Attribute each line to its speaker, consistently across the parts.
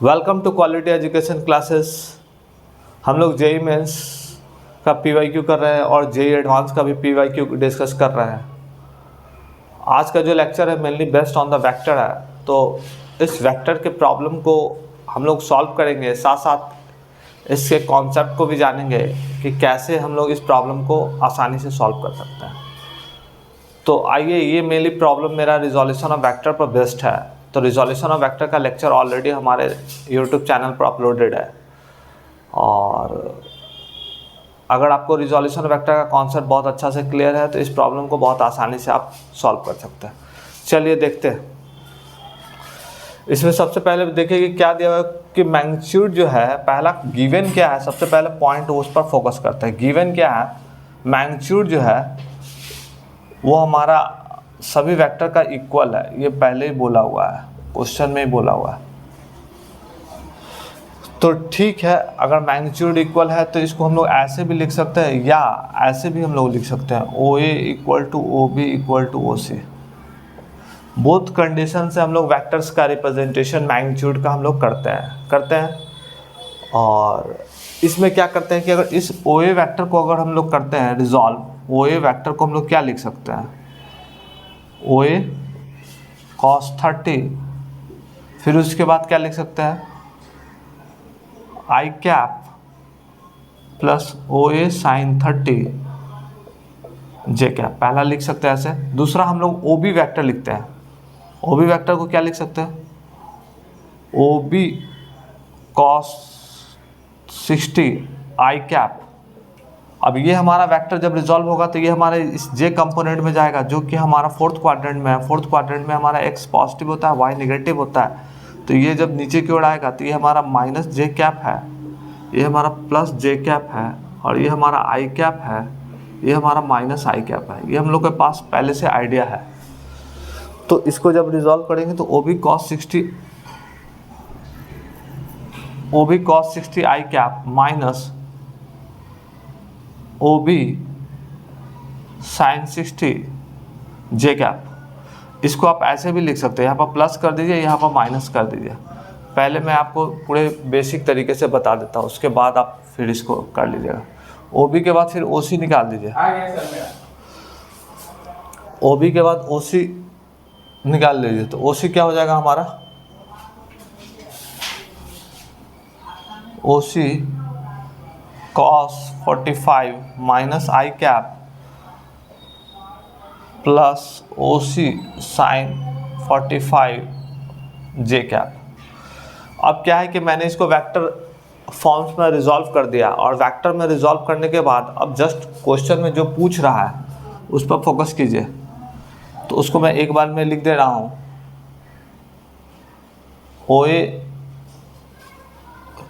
Speaker 1: Welcome to quality education classes. हम लोग JEE mains का पीवाईक्यू कर रहे हैं और जेई एडवांस का भी पीवाईक्यू डिस्कस कर रहे हैं। आज का जो लेक्चर है mainly based on the vector है, तो इस वेक्टर के प्रॉब्लम को हम लोग सॉल्व करेंगे, साथ साथ इसके कॉन्सेप्ट को भी जानेंगे कि कैसे हम लोग इस प्रॉब्लम को आसानी से सॉल्व कर सकते हैं। तो आइए, ये मेनली प्रॉब्लम मेरा रिजोल्यूशन ऑफ वेक्टर पर बेस्ड है। तो रिजोल्यूशन ऑफ वेक्टर का लेक्चर ऑलरेडी हमारे यूट्यूब चैनल पर अपलोडेड है, और अगर आपको रिजोल्यूशन वेक्टर का कॉन्सेप्ट बहुत अच्छा से क्लियर है तो इस प्रॉब्लम को बहुत आसानी से आप सॉल्व कर सकते हैं। चलिए देखते हैं। इसमें सबसे पहले देखिए कि क्या दिया हुआ है कि मैग्नीट्यूड जो है, पहला गिवन क्या है, सबसे पहले पॉइंट उस पर फोकस करते हैं। गिवन क्या है, मैग्नीट्यूड जो है वो हमारा सभी वेक्टर का इक्वल है। ये पहले ही बोला हुआ है, क्वेश्चन में ही बोला हुआ है। तो ठीक है, अगर मैग्नीट्यूड इक्वल है तो इसको हम लोग ऐसे भी लिख सकते हैं या ऐसे भी हम लोग लिख सकते हैं, O A equal to O B equal to O C. Both condition से हम लोग वेक्टर्स का रिप्रेजेंटेशन मैग्नीट्यूड का हम लोग करते हैं। और इसमें क्या करते हैं कि अगर इस ओ ए वेक्टर को अगर हम लोग करते हैं रिजॉल्व, ओ ए वेक्टर को हम लोग क्या लिख सकते हैं, ओ ए कॉस 30, फिर उसके बाद क्या लिख सकते हैं, आई कैप प्लस ओ ए साइन 30 जे कैप। पहला लिख सकते हैं ऐसे। दूसरा हम लोग ओ बी वैक्टर लिखते हैं। ओ बी वैक्टर को क्या लिख सकते हैं, ओ बी कॉस 60 आई कैप। अब ये हमारा वेक्टर जब रिजॉल्व होगा तो ये हमारे इस जे कंपोनेंट में जाएगा, जो कि हमारा फोर्थ क्वाड्रेंट में है। फोर्थ क्वाड्रेंट में हमारा एक्स पॉजिटिव होता है, वाई नेगेटिव होता है। तो ये जब नीचे की ओर आएगा तो ये हमारा माइनस जे कैप है, ये हमारा प्लस जे कैप है, और ये हमारा आई कैप है, ये हमारा माइनस आई कैप है। ये हम लोग के पास पहले से आइडिया है। तो इसको जब रिजॉल्व करेंगे तो O B cos 60 I cap minus O B sine 60 J cap. इसको आप ऐसे भी लिख सकते हैं, यहाँ पर प्लस कर दीजिए, यहाँ पर माइनस कर dीजिए। पहले मैं आपको पूरे बेसिक तरीके से बता देता हूँ, उसके बाद आप फिर इसको कर लीजिएगा। ओ बी के बाद फिर ओ सी निकाल दीजिए। ओ बी के बाद ओ सी निकाल लीजिए, तो ओ सी क्या हो जाएगा हमारा, ओ सी कॉस 45 माइनस आई कैप प्लस ओ सी साइन 45 जे कैप। अब क्या है कि मैंने इसको वेक्टर फॉर्म्स में रिजॉल्व कर दिया, और वेक्टर में रिजॉल्व करने के बाद अब जस्ट क्वेश्चन में जो पूछ रहा है उस पर फोकस कीजिए। तो उसको मैं एक बार में लिख दे रहा हूँ, ओ ए,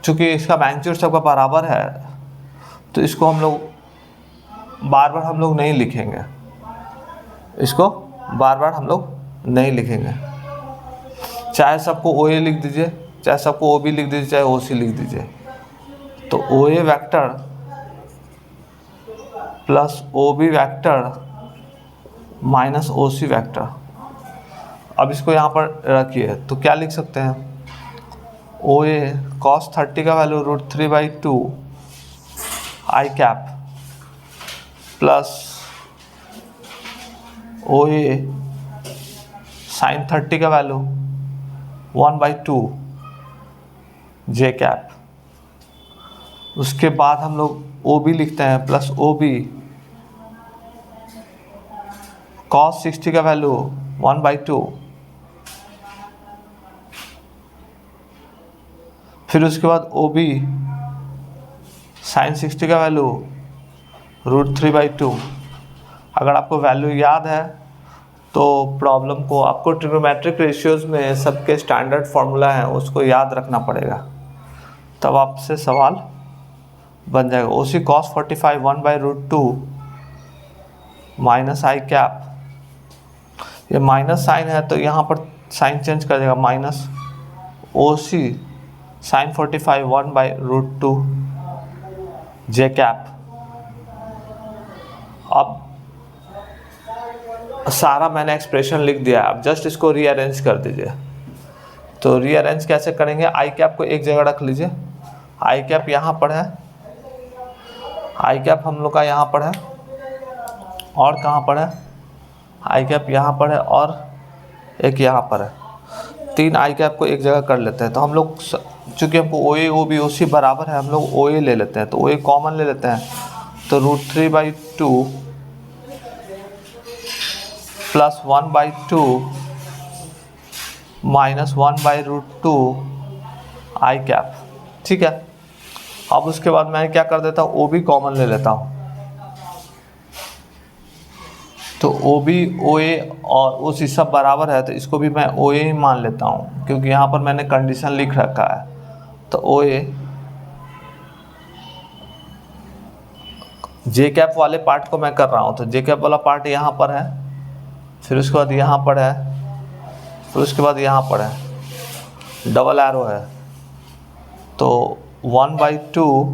Speaker 1: चूँकि इसका मैग्नीट्यूड सबका बराबर है तो इसको हम लोग बार बार हम लोग नहीं लिखेंगे, इसको बार बार हम लोग नहीं लिखेंगे। चाहे सबको ओ ए लिख दीजिए, चाहे सबको ओ बी लिख दीजिए, चाहे ओ सी लिख दीजिए। तो O A vector plus O B vector minus O C vector. अब इसको यहाँ पर रखिए तो क्या लिख सकते हैं, ओ ए कॉस 30 का वैल्यू √3/2 आई कैप प्लस ओ ए साइन 30 का वैल्यू 1/2 जे कैप। उसके बाद हम लोग ओ बी लिखते हैं, प्लस ओ बी कॉस 60 का वैल्यू 1/2, फिर उसके बाद ओ बी साइन 60 का वैल्यू √3/2। अगर आपको वैल्यू याद है तो प्रॉब्लम को आपको ट्रिग्नोमेट्रिक रेशियोज में सबके स्टैंडर्ड फार्मूला हैं उसको याद रखना पड़ेगा, तब आपसे सवाल बन जाएगा। ओ सी कॉस 45 1/√2 माइनस आई कैप, ये माइनस साइन है तो यहाँ पर साइन चेंज कर देगा, माइनस ओ सी साइन 45 1/√2 जे कैप। अब सारा मैंने एक्सप्रेशन लिख दिया, अब जस्ट इसको रीअरेंज कर दीजिए। तो रीअरेंज कैसे करेंगे, आई कैप को एक जगह रख लीजिए, आई कैप यहाँ पर है, आई कैप हम लोग का यहाँ पर है, और कहाँ पर है, आई कैप यहाँ पर है और एक यहाँ पर है, 3 आई कैप को एक जगह कर लेते हैं। तो हम लोग चूँकि हमको ओ ए ओ बी ओ सी बराबर है, हम लोग ओ ए ले लेते हैं, तो ओ ए कॉमन ले लेते हैं, तो √3/2 प्लस 1/2 माइनस 1/√2 आई कैप। ठीक है, अब उसके बाद मैं क्या कर देता हूँ, ओ बी कॉमन ले लेता हूँ, तो ओ बी ओ ए और ओ सी सब बराबर है, तो इसको भी मैं ओ ए मान लेता हूँ, क्योंकि यहाँ पर मैंने कंडीशन लिख रखा है। तो ओ ए जे कैप वाले पार्ट को मैं कर रहा हूँ, तो जे कैप वाला पार्ट यहाँ पर है, फिर उसके बाद यहाँ पर है, फिर उसके बाद यहाँ पर है, डबल एरो है, तो 1/2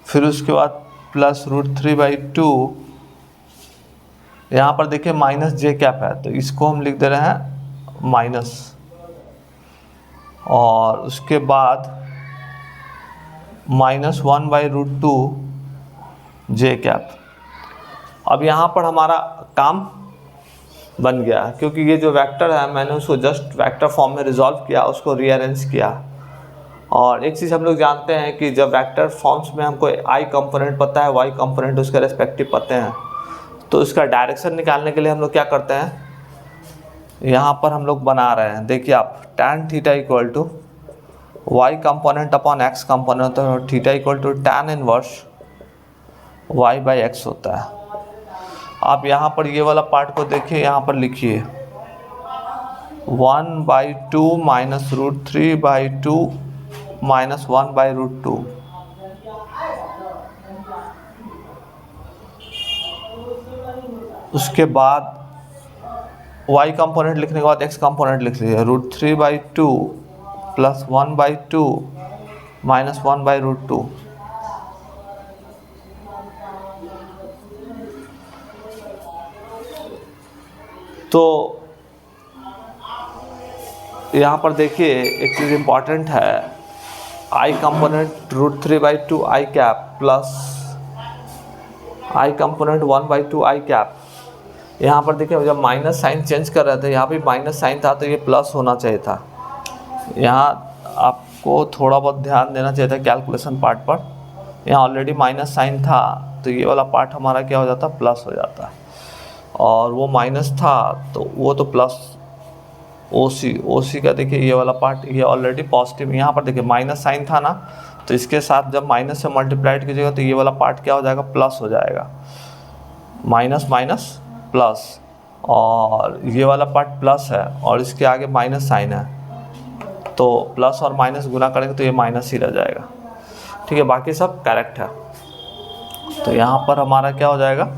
Speaker 1: फिर उसके बाद प्लस √3/2, यहाँ पर देखिए माइनस जे कैप है, तो इसको हम लिख दे रहे हैं माइनस, और उसके बाद माइनस 1/√2 जे कैप। अब यहाँ पर हमारा काम बन गया, क्योंकि ये जो वेक्टर है मैंने उसको जस्ट वेक्टर फॉर्म में रिजॉल्व किया, उसको रीअरेंज किया। और एक चीज़ हम लोग जानते हैं कि जब वेक्टर फॉर्म्स में हमको आई कंपोनेंट पता है, वाई कंपोनेंट उसके रेस्पेक्टिव पते हैं, तो उसका डायरेक्शन निकालने के लिए हम लोग क्या करते हैं, यहाँ पर हम लोग बना रहे हैं, देखिए आप tan theta equal to Y component upon X component होता है, theta equal to tan inverse y/x होता है। आप यहाँ पर ये वाला पार्ट को देखिए, यहाँ पर लिखिए 1/2 माइनस √3/2 माइनस 1/√2। उसके बाद y कंपोनेंट लिखने के बाद x कंपोनेंट लिख लीजिए, √3/2 प्लस 1/2 माइनस 1/√2। तो यहाँ पर देखिए एक चीज़ इम्पॉर्टेंट है, आई कंपोनेंट √3/2 आई कैप प्लस आई कंपोनेंट 1/2 आई कैप। यहाँ पर देखिए जब माइनस साइन चेंज कर रहे थे, यहाँ भी माइनस साइन था, तो ये प्लस होना चाहिए था। यहाँ आपको थोड़ा बहुत ध्यान देना चाहिए था कैलकुलेशन पार्ट पर, यहाँ ऑलरेडी माइनस साइन था, तो ये वाला पार्ट हमारा क्या हो जाता, प्लस हो जाता है, और वो माइनस था तो वो तो प्लस ओ सी का देखिए ये वाला पार्ट ये ऑलरेडी पॉजिटिव। यहाँ पर देखिए माइनस साइन था ना, तो इसके साथ जब माइनस से मल्टीप्लाइड कीजिएगा तो ये वाला पार्ट क्या हो जाएगा, प्लस हो जाएगा, माइनस माइनस प्लस, और ये वाला पार्ट प्लस है और इसके आगे माइनस साइन है, तो प्लस और माइनस गुना करेंगे तो ये माइनस ही रह जाएगा। ठीक है, बाकी सब करेक्ट है। तो यहाँ पर हमारा क्या हो जाएगा,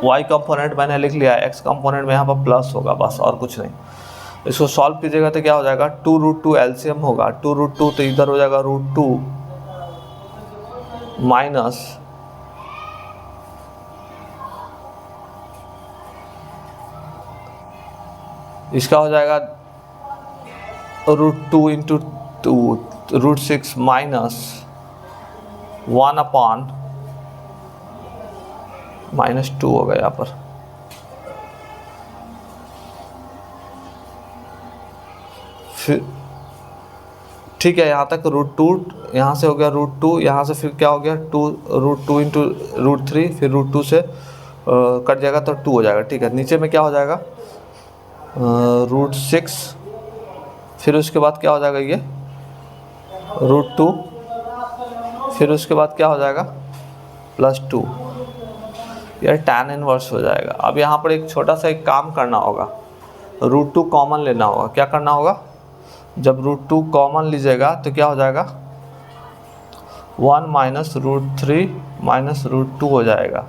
Speaker 1: y कंपोनेंट मैंने लिख लिया, x कंपोनेंट में यहाँ पर प्लस होगा, बस और कुछ नहीं। इसको सॉल्व कीजिएगा तो क्या हो जाएगा, 2√2 एलसीएम होगा, 2√2 तो इधर हो जाएगा √2 माइनस इसका हो जाएगा √2 इंटू 2 √6 माइनस 1/-2 होगा यहाँ पर। फिर ठीक है, यहाँ तक √2, यहाँ से हो गया √2, यहाँ से फिर क्या हो गया √2 इंटू √3, फिर √2 से कट जाएगा तो 2 हो जाएगा। ठीक है, नीचे में क्या हो जाएगा √6, फिर उसके बाद क्या हो जाएगा ये √2, फिर उसके बाद क्या हो जाएगा +2, यह tan इनवर्स हो जाएगा। अब यहाँ पर एक छोटा सा एक काम करना होगा, √2 कॉमन लेना होगा। क्या करना होगा, जब √2 कॉमन लीजिएगा तो क्या हो जाएगा 1 माइनस √3 माइनस √2 हो जाएगा,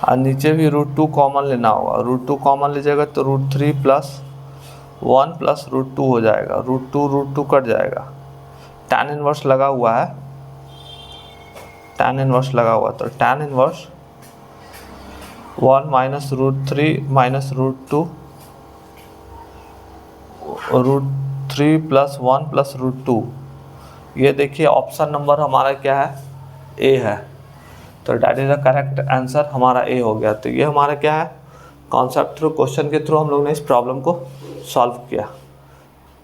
Speaker 1: और नीचे भी √2 कॉमन लेना होगा। √2 कॉमन लीजिएगा तो √3 प्लस 1 प्लस √2 हो जाएगा, √2 कट जाएगा, tan इनवर्स लगा हुआ है, tan इनवर्स लगा हुआ, तो tan इनवर्स 1 माइनस √3 माइनस √2 √3 + 1 + √2। ये देखिए ऑप्शन नंबर हमारा क्या है, ए है, तो that is the correct answer हमारा ए हो गया। तो ये हमारा क्या है, कॉन्सेप्ट थ्रू, क्वेश्चन के थ्रू हम लोग ने इस प्रॉब्लम को सॉल्व किया।